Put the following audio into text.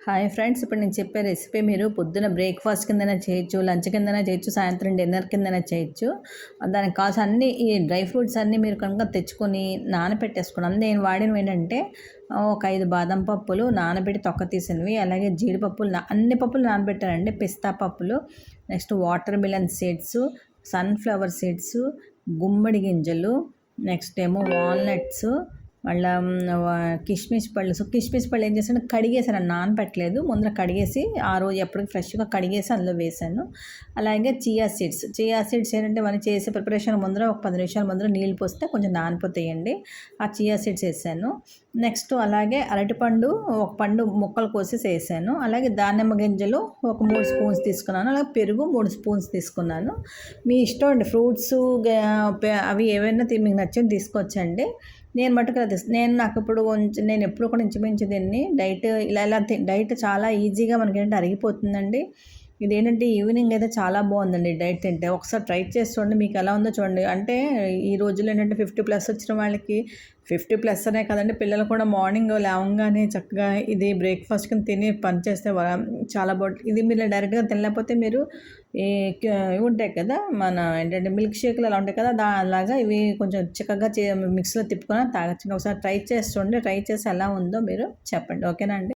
Hi friends, ఇప్పుడు నేను చెప్పే రెసిపీ మీరు పొద్దున బ్రేక్ఫాస్ట్ కిందైనా చేయొచ్చు, లంచ్ కిందైనా చేయొచ్చు, సాయంత్రం డిన్నర్ కిందైనా చేయొచ్చు. దానికి కావాల్సిన అన్ని ఈ డ్రై ఫ్రూట్స్ అన్నీ మీరు కనుక తెచ్చుకొని నానబెట్టేసుకున్నాం. నేను వాడినవి ఏంటంటే ఒక 5 బాదం పప్పులు నానబెట్టి తొక్క తీసినవి, అలాగే జీడిపప్పులు అన్ని పప్పులు నానబెట్టానండి. పిస్తా పప్పులు, next watermelon seeds, sunflower seeds, గుమ్మడి గింజలు, నెక్స్ట్ ఏమో వాల్నట్స్, మళ్ళీ కిస్మిస్ పళ్ళు. సో కిస్మిస్ పళ్ళు ఏం చేశాను, కడిగేసాను, నానబెట్టలేదు, ముందర కడిగేసి ఆ రోజు ఎప్పటికి ఫ్రెష్గా కడిగేసి అందులో వేసాను. అలాగే చియా సీడ్స్ ఏంటంటే మనం చేసే ప్రిపరేషన్ ముందర ఒక 10 నిమిషాల ముందర నీళ్ళు పోస్తే కొంచెం నానిపోతాయండి. ఆ చియా సీడ్స్ వేసాను. నెక్స్ట్ అలాగే అరటిపండు ఒక పండు ముక్కలు కోసేసి వేసాను. అలాగే దానిమ్మ గింజలు ఒక 3 స్పూన్స్ తీసుకున్నాను. అలాగే పెరుగు 3 స్పూన్స్ తీసుకున్నాను. మీ ఇష్టం అండి, ఫ్రూట్స్ అవి ఏవైనా మీకు నచ్చింది తీసుకోవచ్చండి. నేను మటుకు అది నాకు ఇప్పుడు కొంచెం నేను ఎప్పుడు కూడా ఇంచుమించు దీన్ని డైట్ చాలా ఈజీగా మనకేంటంటే అరిగిపోతుందండి. ఇదేంటంటే ఈవినింగ్ అయితే చాలా బాగుందండి డైట్ తింటే. ఒకసారి ట్రై చేసి చూడండి, మీకు ఎలా ఉందో చూడండి. అంటే ఈ రోజుల్లో ఏంటంటే 50+ వచ్చిన వాళ్ళకి 50+ అనే కదండి, పిల్లలు కూడా మార్నింగ్ లేవగానే చక్కగా ఇది బ్రేక్ఫాస్ట్ కింద తిని పని చేస్తే చాలా బాగుంటుంది. ఇది మీరు డైరెక్ట్గా తినలేకపోతే మీరు ఇవి ఉంటాయి కదా, మన ఏంటంటే మిల్క్ షేక్లు అలా ఉంటాయి కదా, అలాగా ఇవి కొంచెం చిక్కగా మిక్సీలో తిప్పుకొని తాగొచ్చు. ఒకసారి ట్రై చేసి చూడండి. ట్రై చేసి ఎలా ఉందో మీరు చెప్పండి. ఓకేనా అండి?